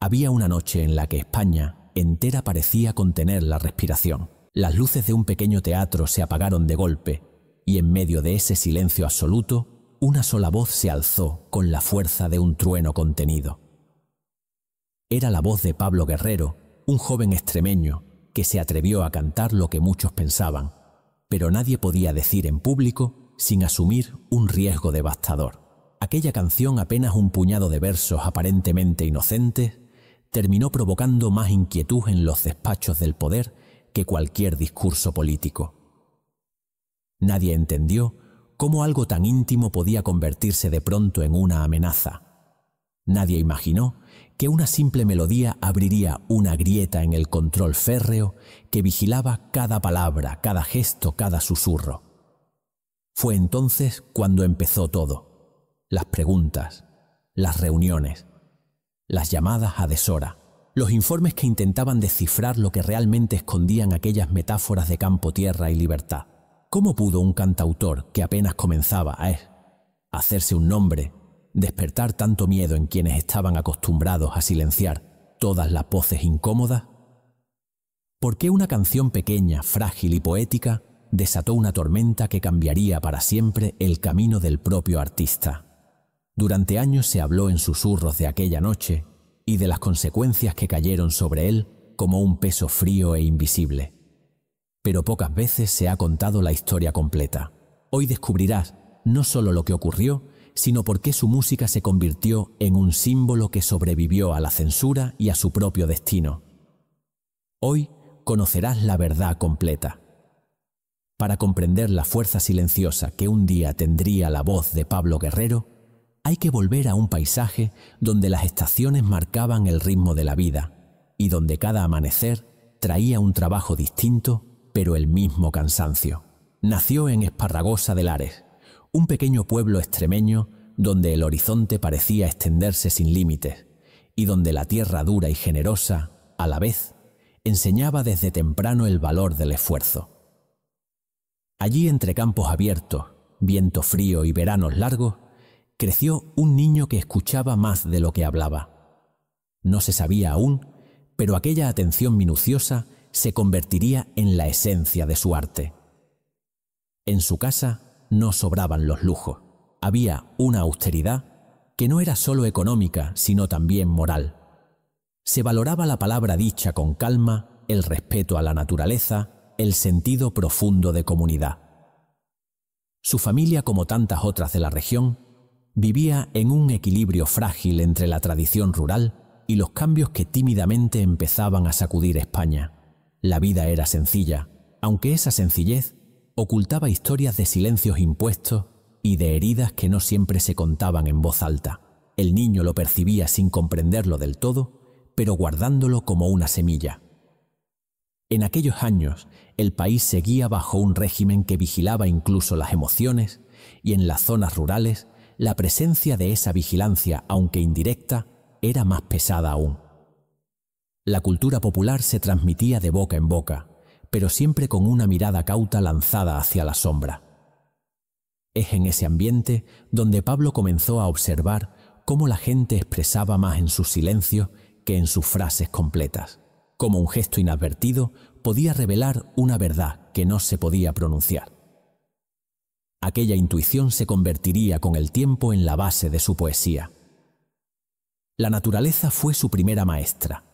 Había una noche en la que España entera parecía contener la respiración. Las luces de un pequeño teatro se apagaron de golpe y en medio de ese silencio absoluto, una sola voz se alzó con la fuerza de un trueno contenido. Era la voz de Pablo Guerrero, un joven extremeño que se atrevió a cantar lo que muchos pensaban, pero nadie podía decir en público sin asumir un riesgo devastador. Aquella canción, apenas un puñado de versos aparentemente inocentes, terminó provocando más inquietud en los despachos del poder que cualquier discurso político. Nadie entendió cómo algo tan íntimo podía convertirse de pronto en una amenaza. Nadie imaginó que una simple melodía abriría una grieta en el control férreo que vigilaba cada palabra, cada gesto, cada susurro. Fue entonces cuando empezó todo: las preguntas, las reuniones, las llamadas a deshora, los informes que intentaban descifrar lo que realmente escondían aquellas metáforas de campo, tierra y libertad. ¿Cómo pudo un cantautor que apenas comenzaba a hacerse un nombre despertar tanto miedo en quienes estaban acostumbrados a silenciar todas las voces incómodas? ¿Por qué una canción pequeña, frágil y poética desató una tormenta que cambiaría para siempre el camino del propio artista? Durante años se habló en susurros de aquella noche y de las consecuencias que cayeron sobre él como un peso frío e invisible. Pero pocas veces se ha contado la historia completa. Hoy descubrirás no solo lo que ocurrió, sino por qué su música se convirtió en un símbolo que sobrevivió a la censura y a su propio destino. Hoy conocerás la verdad completa. Para comprender la fuerza silenciosa que un día tendría la voz de Pablo Guerrero, hay que volver a un paisaje donde las estaciones marcaban el ritmo de la vida y donde cada amanecer traía un trabajo distinto, pero el mismo cansancio. Nació en Esparragosa de Lares, un pequeño pueblo extremeño donde el horizonte parecía extenderse sin límites y donde la tierra dura y generosa, a la vez, enseñaba desde temprano el valor del esfuerzo. Allí, entre campos abiertos, viento frío y veranos largos, creció un niño que escuchaba más de lo que hablaba. No se sabía aún, pero aquella atención minuciosa se convertiría en la esencia de su arte. En su casa no sobraban los lujos. Había una austeridad que no era solo económica, sino también moral. Se valoraba la palabra dicha con calma, el respeto a la naturaleza, el sentido profundo de comunidad. Su familia, como tantas otras de la región, vivía en un equilibrio frágil entre la tradición rural y los cambios que tímidamente empezaban a sacudir España. La vida era sencilla, aunque esa sencillez ocultaba historias de silencios impuestos y de heridas que no siempre se contaban en voz alta. El niño lo percibía sin comprenderlo del todo, pero guardándolo como una semilla. En aquellos años, el país seguía bajo un régimen que vigilaba incluso las emociones, y en las zonas rurales, la presencia de esa vigilancia, aunque indirecta, era más pesada aún. La cultura popular se transmitía de boca en boca, pero siempre con una mirada cauta lanzada hacia la sombra. Es en ese ambiente donde Pablo comenzó a observar cómo la gente expresaba más en sus silencios que en sus frases completas, cómo un gesto inadvertido podía revelar una verdad que no se podía pronunciar. Aquella intuición se convertiría con el tiempo en la base de su poesía. La naturaleza fue su primera maestra.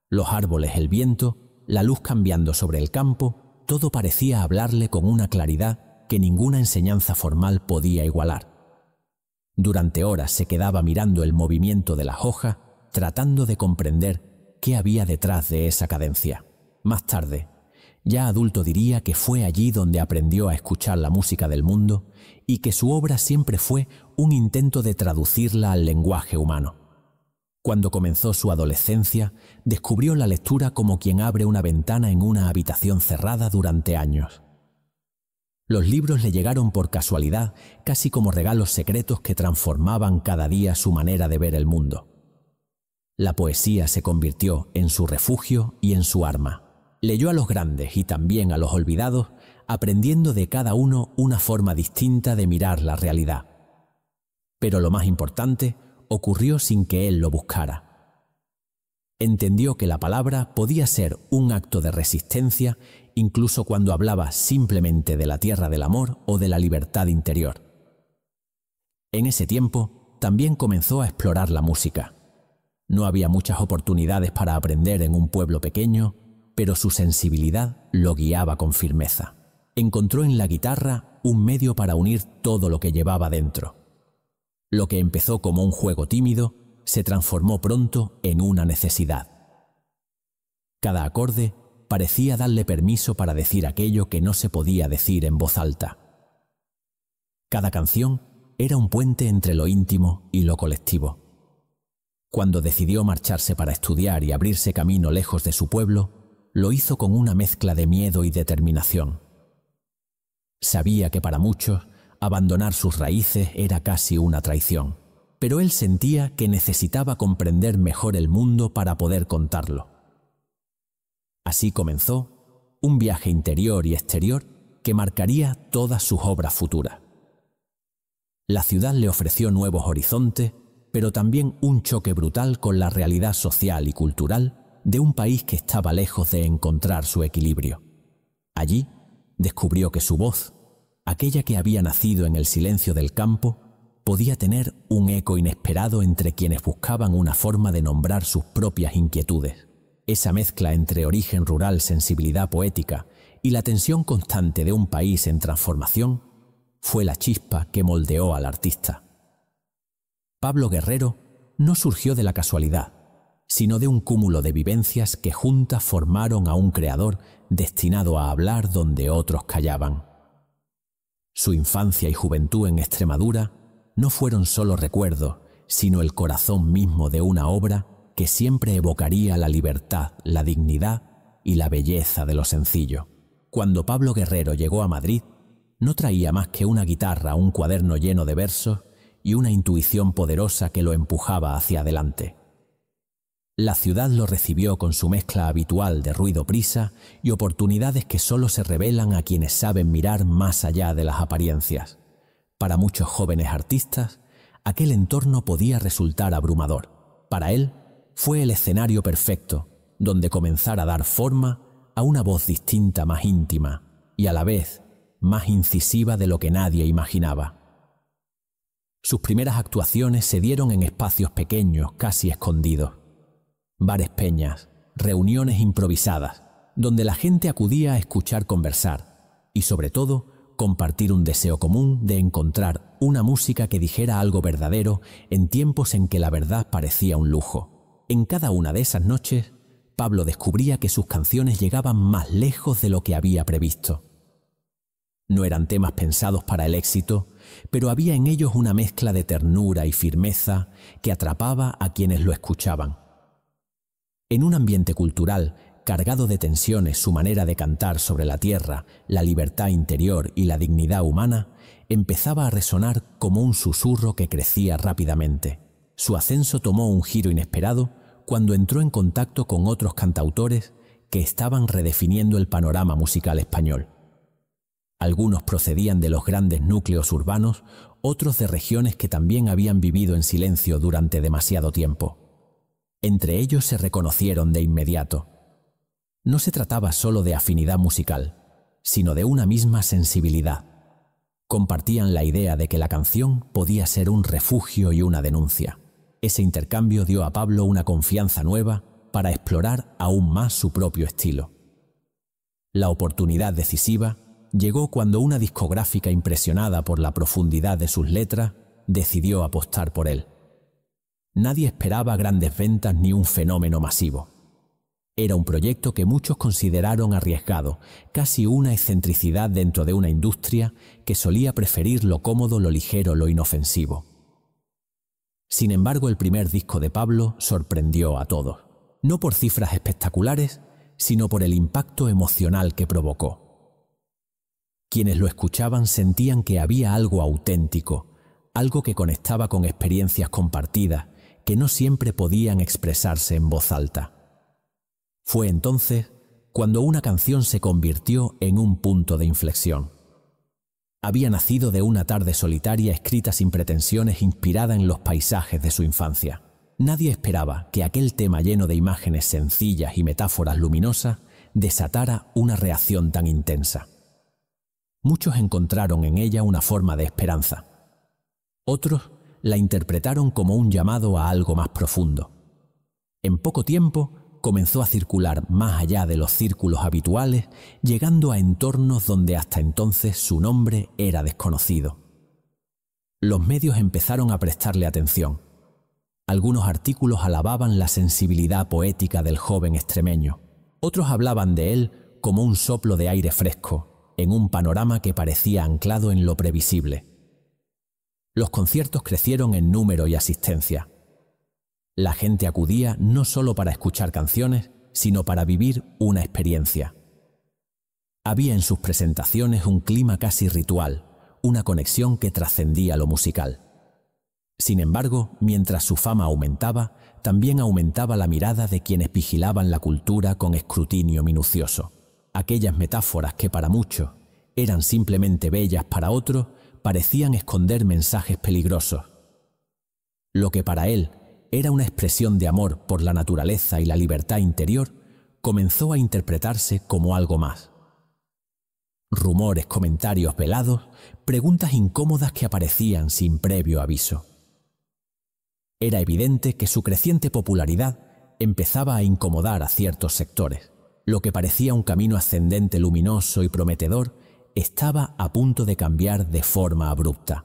Los árboles, el viento, la luz cambiando sobre el campo, todo parecía hablarle con una claridad que ninguna enseñanza formal podía igualar. Durante horas se quedaba mirando el movimiento de las hojas, tratando de comprender qué había detrás de esa cadencia. Más tarde, ya adulto, diría que fue allí donde aprendió a escuchar la música del mundo y que su obra siempre fue un intento de traducirla al lenguaje humano. Cuando comenzó su adolescencia, descubrió la lectura como quien abre una ventana en una habitación cerrada durante años. Los libros le llegaron por casualidad, casi como regalos secretos que transformaban cada día su manera de ver el mundo. La poesía se convirtió en su refugio y en su arma. Leyó a los grandes y también a los olvidados, aprendiendo de cada uno una forma distinta de mirar la realidad. Pero lo más importante ocurrió sin que él lo buscara. Entendió que la palabra podía ser un acto de resistencia incluso cuando hablaba simplemente de la tierra del amor o de la libertad interior. En ese tiempo también comenzó a explorar la música. No había muchas oportunidades para aprender en un pueblo pequeño, pero su sensibilidad lo guiaba con firmeza. Encontró en la guitarra un medio para unir todo lo que llevaba dentro. Lo que empezó como un juego tímido se transformó pronto en una necesidad. Cada acorde parecía darle permiso para decir aquello que no se podía decir en voz alta. Cada canción era un puente entre lo íntimo y lo colectivo. Cuando decidió marcharse para estudiar y abrirse camino lejos de su pueblo, lo hizo con una mezcla de miedo y determinación. Sabía que para muchos abandonar sus raíces era casi una traición, pero él sentía que necesitaba comprender mejor el mundo para poder contarlo. Así comenzó un viaje interior y exterior que marcaría todas sus obras futuras. La ciudad le ofreció nuevos horizontes, pero también un choque brutal con la realidad social y cultural de un país que estaba lejos de encontrar su equilibrio. Allí descubrió que su voz, aquella que había nacido en el silencio del campo, podía tener un eco inesperado entre quienes buscaban una forma de nombrar sus propias inquietudes. Esa mezcla entre origen rural, sensibilidad poética y la tensión constante de un país en transformación fue la chispa que moldeó al artista. Pablo Guerrero no surgió de la casualidad, sino de un cúmulo de vivencias que juntas formaron a un creador destinado a hablar donde otros callaban. Su infancia y juventud en Extremadura no fueron solo recuerdos, sino el corazón mismo de una obra que siempre evocaría la libertad, la dignidad y la belleza de lo sencillo. Cuando Pablo Guerrero llegó a Madrid, no traía más que una guitarra, un cuaderno lleno de versos y una intuición poderosa que lo empujaba hacia adelante. La ciudad lo recibió con su mezcla habitual de ruido-prisa y oportunidades que solo se revelan a quienes saben mirar más allá de las apariencias. Para muchos jóvenes artistas, aquel entorno podía resultar abrumador. Para él, fue el escenario perfecto, donde comenzar a dar forma a una voz distinta, más íntima y a la vez más incisiva de lo que nadie imaginaba. Sus primeras actuaciones se dieron en espacios pequeños, casi escondidos. Bares peñas, reuniones improvisadas, donde la gente acudía a escuchar conversar y, sobre todo, compartir un deseo común de encontrar una música que dijera algo verdadero en tiempos en que la verdad parecía un lujo. En cada una de esas noches, Pablo descubría que sus canciones llegaban más lejos de lo que había previsto. No eran temas pensados para el éxito, pero había en ellos una mezcla de ternura y firmeza que atrapaba a quienes lo escuchaban. En un ambiente cultural cargado de tensiones, su manera de cantar sobre la tierra, la libertad interior y la dignidad humana empezaba a resonar como un susurro que crecía rápidamente. Su ascenso tomó un giro inesperado cuando entró en contacto con otros cantautores que estaban redefiniendo el panorama musical español. Algunos procedían de los grandes núcleos urbanos, otros de regiones que también habían vivido en silencio durante demasiado tiempo. Entre ellos se reconocieron de inmediato. No se trataba solo de afinidad musical, sino de una misma sensibilidad. Compartían la idea de que la canción podía ser un refugio y una denuncia. Ese intercambio dio a Pablo una confianza nueva para explorar aún más su propio estilo. La oportunidad decisiva llegó cuando una discográfica impresionada por la profundidad de sus letras decidió apostar por él. Nadie esperaba grandes ventas ni un fenómeno masivo. Era un proyecto que muchos consideraron arriesgado, casi una excentricidad dentro de una industria que solía preferir lo cómodo, lo ligero, lo inofensivo. Sin embargo, el primer disco de Pablo sorprendió a todos, no por cifras espectaculares, sino por el impacto emocional que provocó. Quienes lo escuchaban sentían que había algo auténtico, algo que conectaba con experiencias compartidas, que no siempre podían expresarse en voz alta. Fue entonces cuando una canción se convirtió en un punto de inflexión. Había nacido de una tarde solitaria escrita sin pretensiones, inspirada en los paisajes de su infancia. Nadie esperaba que aquel tema lleno de imágenes sencillas y metáforas luminosas desatara una reacción tan intensa. Muchos encontraron en ella una forma de esperanza. Otros la interpretaron como un llamado a algo más profundo. En poco tiempo comenzó a circular más allá de los círculos habituales, llegando a entornos donde hasta entonces su nombre era desconocido. Los medios empezaron a prestarle atención. Algunos artículos alababan la sensibilidad poética del joven extremeño. Otros hablaban de él como un soplo de aire fresco, en un panorama que parecía anclado en lo previsible. Los conciertos crecieron en número y asistencia. La gente acudía no solo para escuchar canciones, sino para vivir una experiencia. Había en sus presentaciones un clima casi ritual, una conexión que trascendía lo musical. Sin embargo, mientras su fama aumentaba, también aumentaba la mirada de quienes vigilaban la cultura con escrutinio minucioso. Aquellas metáforas que para muchos eran simplemente bellas, para otros parecían esconder mensajes peligrosos. Lo que para él era una expresión de amor por la naturaleza y la libertad interior, comenzó a interpretarse como algo más. Rumores, comentarios velados, preguntas incómodas que aparecían sin previo aviso. Era evidente que su creciente popularidad empezaba a incomodar a ciertos sectores. Lo que parecía un camino ascendente luminoso y prometedor estaba a punto de cambiar de forma abrupta.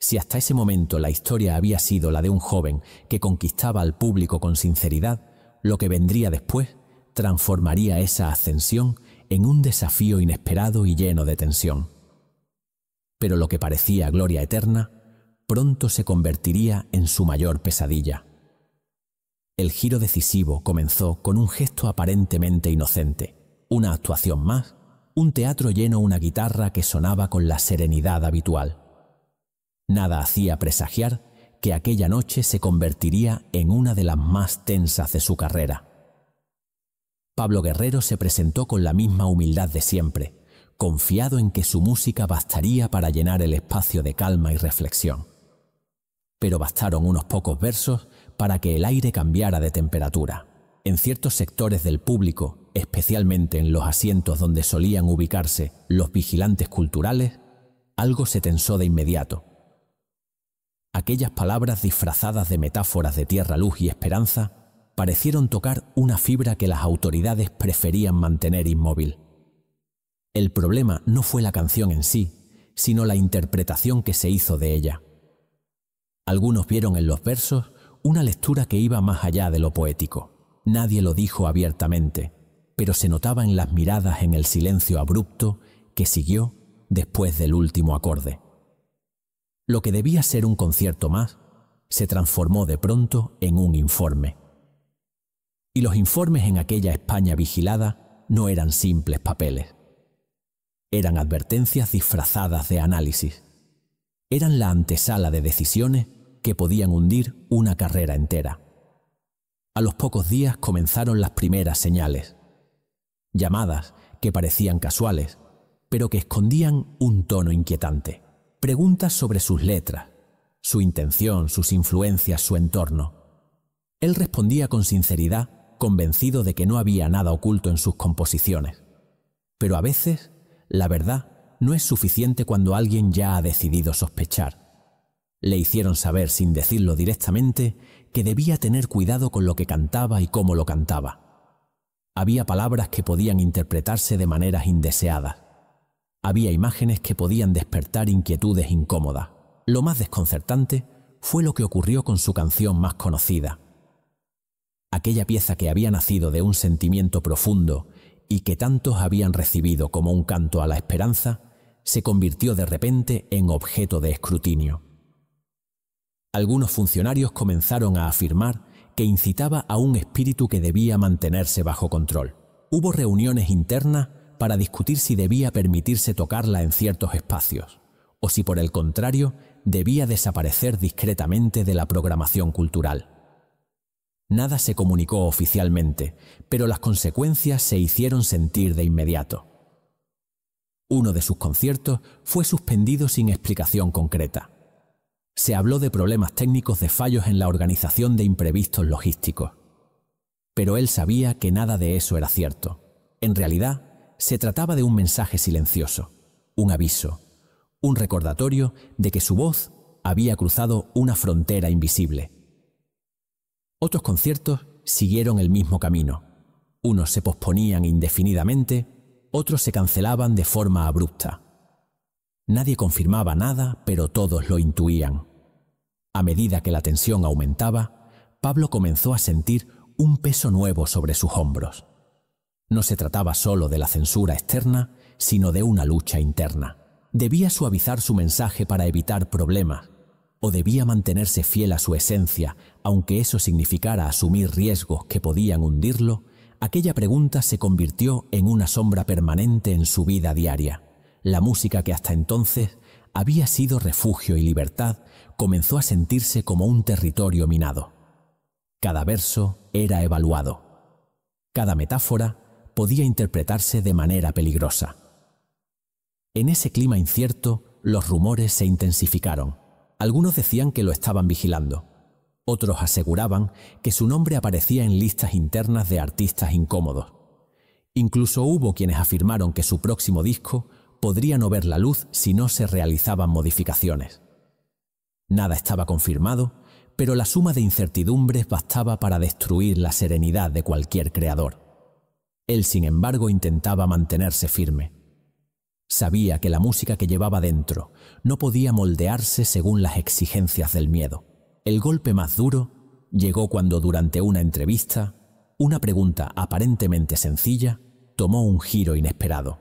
Si hasta ese momento la historia había sido la de un joven que conquistaba al público con sinceridad, lo que vendría después transformaría esa ascensión en un desafío inesperado y lleno de tensión. Pero lo que parecía gloria eterna, pronto se convertiría en su mayor pesadilla. El giro decisivo comenzó con un gesto aparentemente inocente, una actuación más, un teatro lleno, una guitarra que sonaba con la serenidad habitual. Nada hacía presagiar que aquella noche se convertiría en una de las más tensas de su carrera. Pablo Guerrero se presentó con la misma humildad de siempre, confiado en que su música bastaría para llenar el espacio de calma y reflexión. Pero bastaron unos pocos versos para que el aire cambiara de temperatura. En ciertos sectores del público, especialmente en los asientos donde solían ubicarse los vigilantes culturales, algo se tensó de inmediato. Aquellas palabras disfrazadas de metáforas de tierra, luz y esperanza parecieron tocar una fibra que las autoridades preferían mantener inmóvil. El problema no fue la canción en sí, sino la interpretación que se hizo de ella. Algunos vieron en los versos una lectura que iba más allá de lo poético. Nadie lo dijo abiertamente, pero se notaba en las miradas, en el silencio abrupto que siguió después del último acorde. Lo que debía ser un concierto más se transformó de pronto en un informe. Y los informes en aquella España vigilada no eran simples papeles. Eran advertencias disfrazadas de análisis. Eran la antesala de decisiones que podían hundir una carrera entera. A los pocos días comenzaron las primeras señales. Llamadas que parecían casuales, pero que escondían un tono inquietante. Preguntas sobre sus letras, su intención, sus influencias, su entorno. Él respondía con sinceridad, convencido de que no había nada oculto en sus composiciones. Pero a veces, la verdad no es suficiente cuando alguien ya ha decidido sospechar. Le hicieron saber, sin decirlo directamente, que debía tener cuidado con lo que cantaba y cómo lo cantaba. Había palabras que podían interpretarse de maneras indeseadas. Había imágenes que podían despertar inquietudes incómodas. Lo más desconcertante fue lo que ocurrió con su canción más conocida. Aquella pieza que había nacido de un sentimiento profundo y que tantos habían recibido como un canto a la esperanza, se convirtió de repente en objeto de escrutinio. Algunos funcionarios comenzaron a afirmar que incitaba a un espíritu que debía mantenerse bajo control. Hubo reuniones internas para discutir si debía permitirse tocarla en ciertos espacios, o si por el contrario debía desaparecer discretamente de la programación cultural. Nada se comunicó oficialmente, pero las consecuencias se hicieron sentir de inmediato. Uno de sus conciertos fue suspendido sin explicación concreta. Se habló de problemas técnicos, de fallos en la organización, de imprevistos logísticos. Pero él sabía que nada de eso era cierto. En realidad, se trataba de un mensaje silencioso, un aviso, un recordatorio de que su voz había cruzado una frontera invisible. Otros conciertos siguieron el mismo camino. Unos se posponían indefinidamente, otros se cancelaban de forma abrupta. Nadie confirmaba nada, pero todos lo intuían. A medida que la tensión aumentaba, Pablo comenzó a sentir un peso nuevo sobre sus hombros. No se trataba solo de la censura externa, sino de una lucha interna. ¿Debía suavizar su mensaje para evitar problemas? ¿O debía mantenerse fiel a su esencia, aunque eso significara asumir riesgos que podían hundirlo? Aquella pregunta se convirtió en una sombra permanente en su vida diaria. La música, que hasta entonces había sido refugio y libertad, comenzó a sentirse como un territorio minado. Cada verso era evaluado. Cada metáfora podía interpretarse de manera peligrosa. En ese clima incierto, los rumores se intensificaron. Algunos decían que lo estaban vigilando. Otros aseguraban que su nombre aparecía en listas internas de artistas incómodos. Incluso hubo quienes afirmaron que su próximo disco podría no ver la luz si no se realizaban modificaciones. Nada estaba confirmado, pero la suma de incertidumbres bastaba para destruir la serenidad de cualquier creador. Él, sin embargo, intentaba mantenerse firme. Sabía que la música que llevaba dentro no podía moldearse según las exigencias del miedo. El golpe más duro llegó cuando, durante una entrevista, una pregunta aparentemente sencilla tomó un giro inesperado.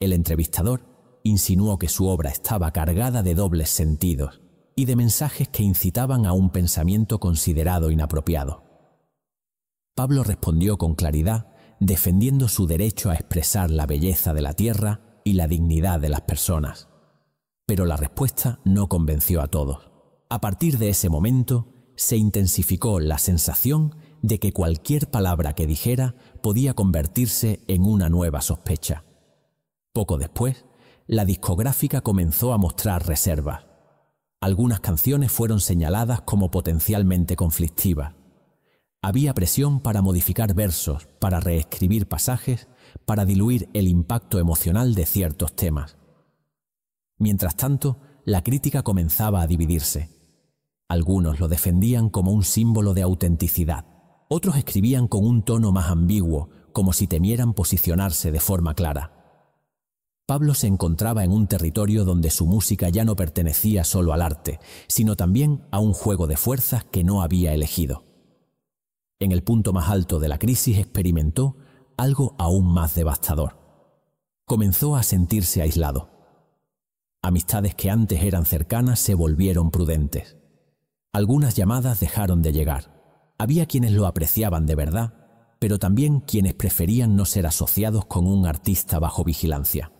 El entrevistador insinuó que su obra estaba cargada de dobles sentidos y de mensajes que incitaban a un pensamiento considerado inapropiado. Pablo respondió con claridad, defendiendo su derecho a expresar la belleza de la tierra y la dignidad de las personas. Pero la respuesta no convenció a todos. A partir de ese momento, se intensificó la sensación de que cualquier palabra que dijera podía convertirse en una nueva sospecha. Poco después, la discográfica comenzó a mostrar reservas. Algunas canciones fueron señaladas como potencialmente conflictivas. Había presión para modificar versos, para reescribir pasajes, para diluir el impacto emocional de ciertos temas. Mientras tanto, la crítica comenzaba a dividirse. Algunos lo defendían como un símbolo de autenticidad. Otros escribían con un tono más ambiguo, como si temieran posicionarse de forma clara. Pablo se encontraba en un territorio donde su música ya no pertenecía solo al arte, sino también a un juego de fuerzas que no había elegido. En el punto más alto de la crisis experimentó algo aún más devastador. Comenzó a sentirse aislado. Amistades que antes eran cercanas se volvieron prudentes. Algunas llamadas dejaron de llegar. Había quienes lo apreciaban de verdad, pero también quienes preferían no ser asociados con un artista bajo vigilancia.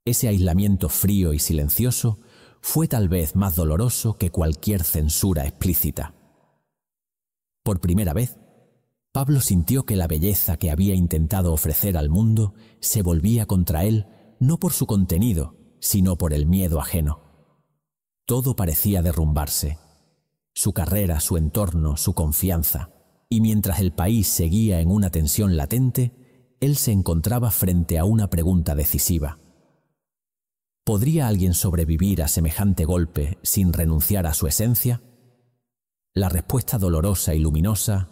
Ese aislamiento frío y silencioso fue tal vez más doloroso que cualquier censura explícita. Por primera vez, Pablo sintió que la belleza que había intentado ofrecer al mundo se volvía contra él, no por su contenido, sino por el miedo ajeno. Todo parecía derrumbarse: su carrera, su entorno, su confianza. Y mientras el país seguía en una tensión latente, él se encontraba frente a una pregunta decisiva. ¿Podría alguien sobrevivir a semejante golpe sin renunciar a su esencia? La respuesta dolorosa y luminosa,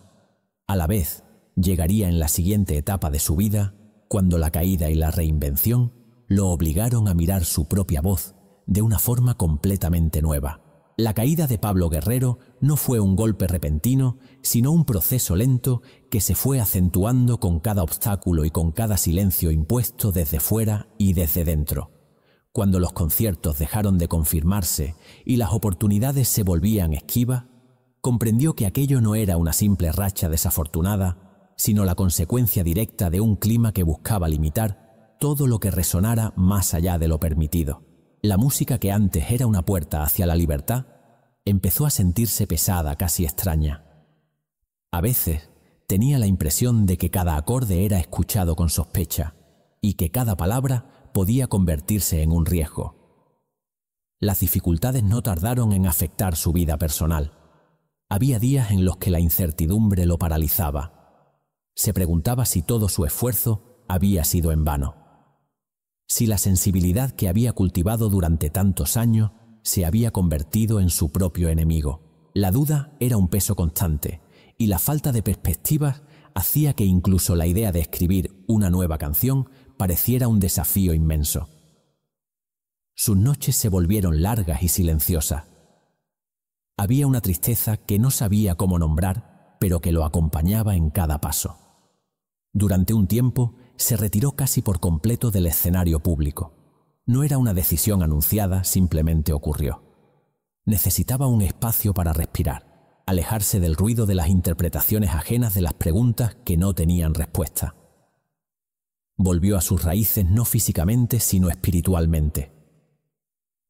a la vez, llegaría en la siguiente etapa de su vida, cuando la caída y la reinvención lo obligaron a mirar su propia voz de una forma completamente nueva. La caída de Pablo Guerrero no fue un golpe repentino, sino un proceso lento que se fue acentuando con cada obstáculo y con cada silencio impuesto desde fuera y desde dentro. Cuando los conciertos dejaron de confirmarse y las oportunidades se volvían esquivas, comprendió que aquello no era una simple racha desafortunada, sino la consecuencia directa de un clima que buscaba limitar todo lo que resonara más allá de lo permitido. La música, que antes era una puerta hacia la libertad, empezó a sentirse pesada, casi extraña. A veces tenía la impresión de que cada acorde era escuchado con sospecha y que cada palabra podía convertirse en un riesgo. Las dificultades no tardaron en afectar su vida personal. Había días en los que la incertidumbre lo paralizaba. Se preguntaba si todo su esfuerzo había sido en vano. Si la sensibilidad que había cultivado durante tantos años se había convertido en su propio enemigo. La duda era un peso constante, y la falta de perspectivas hacía que incluso la idea de escribir una nueva canción pareciera un desafío inmenso. Sus noches se volvieron largas y silenciosas. Había una tristeza que no sabía cómo nombrar, pero que lo acompañaba en cada paso. Durante un tiempo se retiró casi por completo del escenario público. No era una decisión anunciada, simplemente ocurrió. Necesitaba un espacio para respirar, alejarse del ruido de las interpretaciones ajenas de las preguntas que no tenían respuesta. Volvió a sus raíces no físicamente, sino espiritualmente.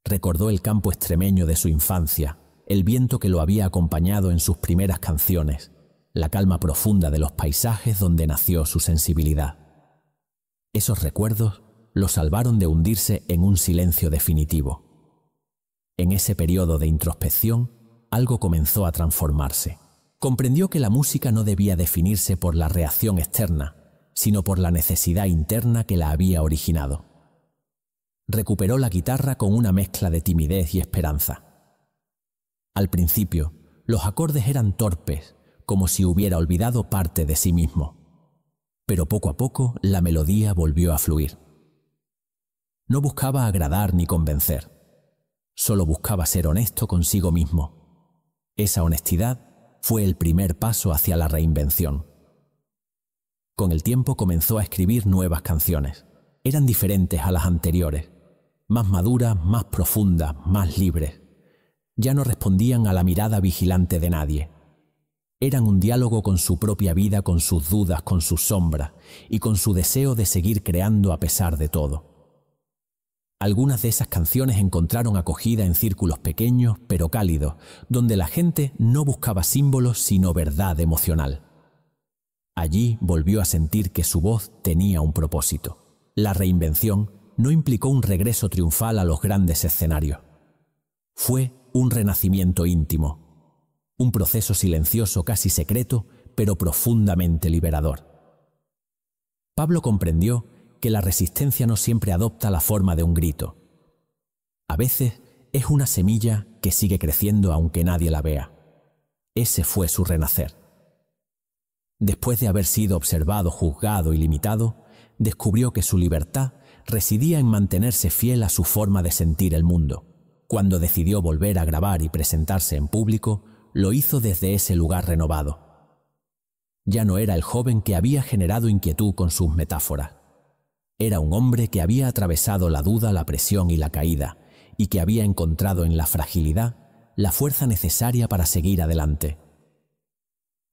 Recordó el campo extremeño de su infancia, el viento que lo había acompañado en sus primeras canciones, la calma profunda de los paisajes donde nació su sensibilidad. Esos recuerdos lo salvaron de hundirse en un silencio definitivo. En ese periodo de introspección, algo comenzó a transformarse. Comprendió que la música no debía definirse por la reacción externa, sino por la necesidad interna que la había originado. Recuperó la guitarra con una mezcla de timidez y esperanza. Al principio, los acordes eran torpes, como si hubiera olvidado parte de sí mismo. Pero poco a poco la melodía volvió a fluir. No buscaba agradar ni convencer. Solo buscaba ser honesto consigo mismo. Esa honestidad fue el primer paso hacia la reinvención. Con el tiempo comenzó a escribir nuevas canciones. Eran diferentes a las anteriores, más maduras, más profundas, más libres. Ya no respondían a la mirada vigilante de nadie. Eran un diálogo con su propia vida, con sus dudas, con sus sombras y con su deseo de seguir creando a pesar de todo. Algunas de esas canciones encontraron acogida en círculos pequeños pero cálidos, donde la gente no buscaba símbolos sino verdad emocional. Allí volvió a sentir que su voz tenía un propósito. La reinvención no implicó un regreso triunfal a los grandes escenarios. Fue un renacimiento íntimo, un proceso silencioso, casi secreto, pero profundamente liberador. Pablo comprendió que la resistencia no siempre adopta la forma de un grito. A veces es una semilla que sigue creciendo aunque nadie la vea. Ese fue su renacer. Después de haber sido observado, juzgado y limitado, descubrió que su libertad residía en mantenerse fiel a su forma de sentir el mundo. Cuando decidió volver a grabar y presentarse en público, lo hizo desde ese lugar renovado. Ya no era el joven que había generado inquietud con sus metáforas. Era un hombre que había atravesado la duda, la presión y la caída, y que había encontrado en la fragilidad la fuerza necesaria para seguir adelante.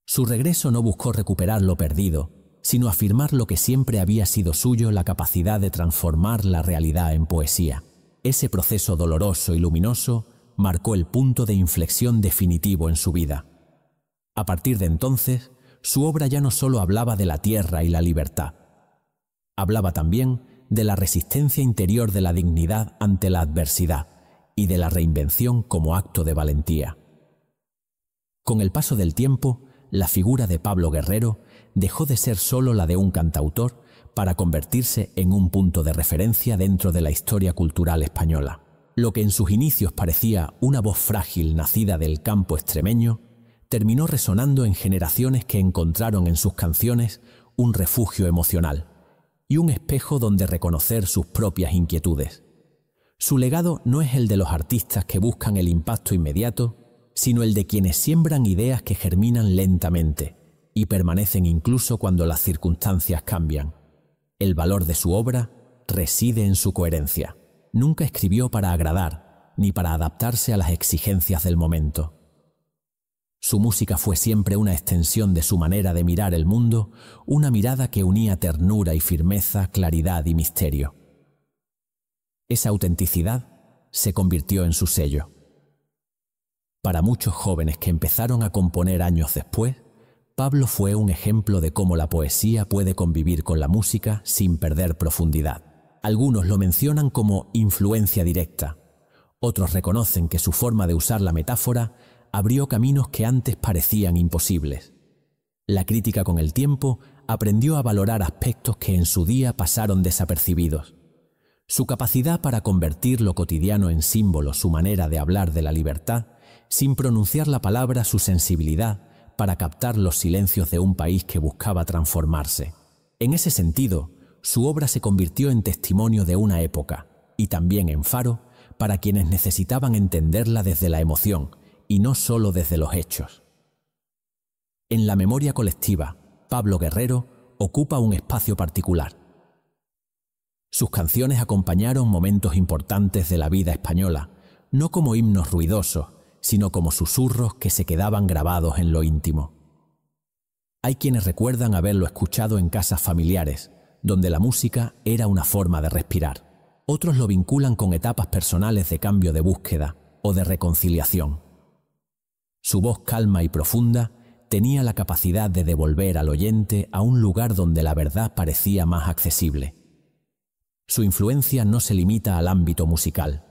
Su regreso no buscó recuperar lo perdido, sino afirmar lo que siempre había sido suyo, la capacidad de transformar la realidad en poesía. Ese proceso doloroso y luminoso marcó el punto de inflexión definitivo en su vida. A partir de entonces, su obra ya no solo hablaba de la tierra y la libertad. Hablaba también de la resistencia interior, de la dignidad ante la adversidad y de la reinvención como acto de valentía. Con el paso del tiempo, la figura de Pablo Guerrero dejó de ser solo la de un cantautor para convertirse en un punto de referencia dentro de la historia cultural española. Lo que en sus inicios parecía una voz frágil nacida del campo extremeño, terminó resonando en generaciones que encontraron en sus canciones un refugio emocional y un espejo donde reconocer sus propias inquietudes. Su legado no es el de los artistas que buscan el impacto inmediato, sino el de quienes siembran ideas que germinan lentamente y permanecen incluso cuando las circunstancias cambian. El valor de su obra reside en su coherencia. Nunca escribió para agradar, ni para adaptarse a las exigencias del momento. Su música fue siempre una extensión de su manera de mirar el mundo, una mirada que unía ternura y firmeza, claridad y misterio. Esa autenticidad se convirtió en su sello. Para muchos jóvenes que empezaron a componer años después, Pablo fue un ejemplo de cómo la poesía puede convivir con la música sin perder profundidad. Algunos lo mencionan como influencia directa, Otros reconocen que su forma de usar la metáfora abrió caminos que antes parecían imposibles. La crítica con el tiempo aprendió a valorar aspectos que en su día pasaron desapercibidos. Su capacidad para convertir lo cotidiano en símbolo, su manera de hablar de la libertad, sin pronunciar la palabra, su sensibilidad para captar los silencios de un país que buscaba transformarse. En ese sentido, su obra se convirtió en testimonio de una época y también en faro para quienes necesitaban entenderla desde la emoción y no solo desde los hechos. En la memoria colectiva, Pablo Guerrero ocupa un espacio particular. Sus canciones acompañaron momentos importantes de la vida española, no como himnos ruidosos, sino como susurros que se quedaban grabados en lo íntimo. Hay quienes recuerdan haberlo escuchado en casas familiares, donde la música era una forma de respirar. Otros lo vinculan con etapas personales de cambio de búsqueda o de reconciliación. Su voz calma y profunda tenía la capacidad de devolver al oyente a un lugar donde la verdad parecía más accesible. Su influencia no se limita al ámbito musical.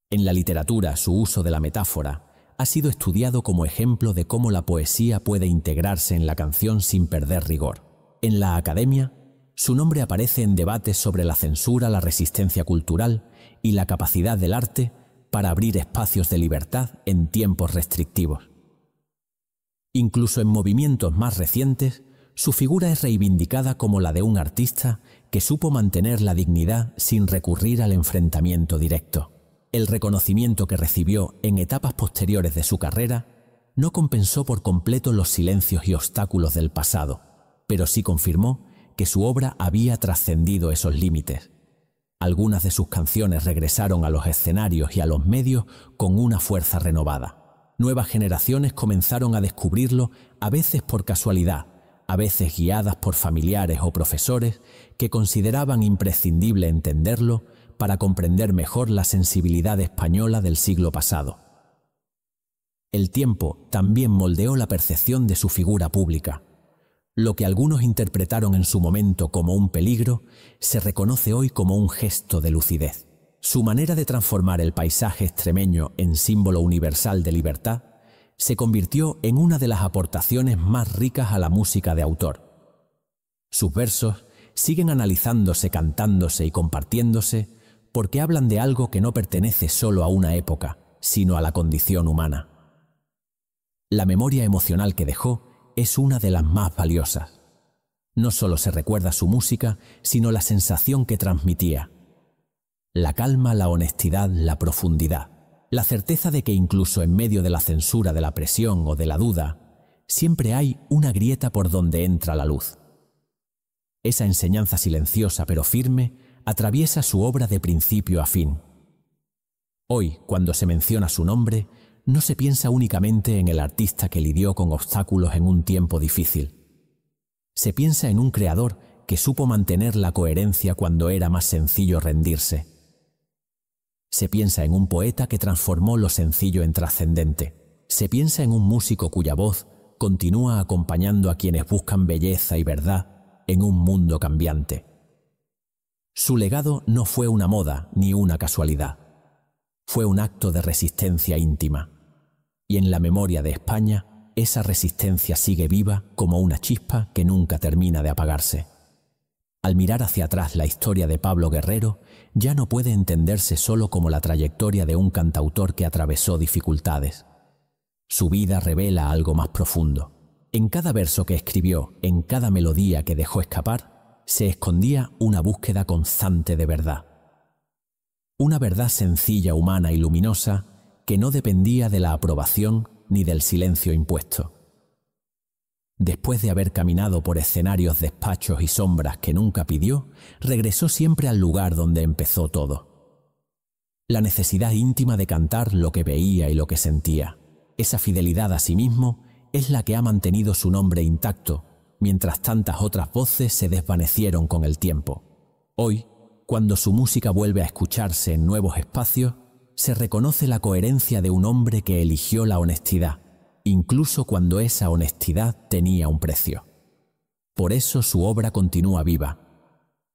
En la literatura, su uso de la metáfora ha sido estudiado como ejemplo de cómo la poesía puede integrarse en la canción sin perder rigor. En la academia, su nombre aparece en debates sobre la censura, la resistencia cultural y la capacidad del arte para abrir espacios de libertad en tiempos restrictivos. Incluso en movimientos más recientes, su figura es reivindicada como la de un artista que supo mantener la dignidad sin recurrir al enfrentamiento directo. El reconocimiento que recibió en etapas posteriores de su carrera no compensó por completo los silencios y obstáculos del pasado, pero sí confirmó que su obra había trascendido esos límites. Algunas de sus canciones regresaron a los escenarios y a los medios con una fuerza renovada. Nuevas generaciones comenzaron a descubrirlo, a veces por casualidad, a veces guiadas por familiares o profesores que consideraban imprescindible entenderlo para comprender mejor la sensibilidad española del siglo pasado. El tiempo también moldeó la percepción de su figura pública. Lo que algunos interpretaron en su momento como un peligro, se reconoce hoy como un gesto de lucidez. Su manera de transformar el paisaje extremeño en símbolo universal de libertad se convirtió en una de las aportaciones más ricas a la música de autor. Sus versos siguen analizándose, cantándose y compartiéndose porque hablan de algo que no pertenece solo a una época, sino a la condición humana. La memoria emocional que dejó es una de las más valiosas. No solo se recuerda su música, sino la sensación que transmitía. La calma, la honestidad, la profundidad. La certeza de que incluso en medio de la censura, de la presión o de la duda, siempre hay una grieta por donde entra la luz. Esa enseñanza silenciosa pero firme atraviesa su obra de principio a fin. Hoy, cuando se menciona su nombre, no se piensa únicamente en el artista que lidió con obstáculos en un tiempo difícil. Se piensa en un creador que supo mantener la coherencia cuando era más sencillo rendirse. Se piensa en un poeta que transformó lo sencillo en trascendente. Se piensa en un músico cuya voz continúa acompañando a quienes buscan belleza y verdad en un mundo cambiante. Su legado no fue una moda ni una casualidad. Fue un acto de resistencia íntima. Y en la memoria de España, esa resistencia sigue viva como una chispa que nunca termina de apagarse. Al mirar hacia atrás la historia de Pablo Guerrero, ya no puede entenderse solo como la trayectoria de un cantautor que atravesó dificultades. Su vida revela algo más profundo. En cada verso que escribió, en cada melodía que dejó escapar, se escondía una búsqueda constante de verdad. Una verdad sencilla, humana y luminosa que no dependía de la aprobación ni del silencio impuesto. Después de haber caminado por escenarios, despachos y sombras que nunca pidió, regresó siempre al lugar donde empezó todo. La necesidad íntima de cantar lo que veía y lo que sentía. Esa fidelidad a sí mismo es la que ha mantenido su nombre intacto, mientras tantas otras voces se desvanecieron con el tiempo. Hoy, cuando su música vuelve a escucharse en nuevos espacios, se reconoce la coherencia de un hombre que eligió la honestidad, incluso cuando esa honestidad tenía un precio. Por eso su obra continúa viva.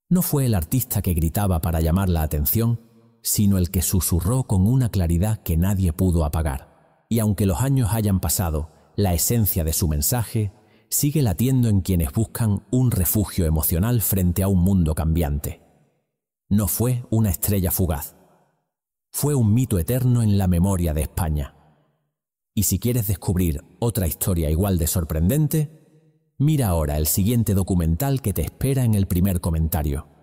No fue el artista que gritaba para llamar la atención, sino el que susurró con una claridad que nadie pudo apagar. Y aunque los años hayan pasado, la esencia de su mensaje sigue latiendo en quienes buscan un refugio emocional frente a un mundo cambiante. No fue una estrella fugaz. Fue un mito eterno en la memoria de España. Y si quieres descubrir otra historia igual de sorprendente, mira ahora el siguiente documental que te espera en el primer comentario.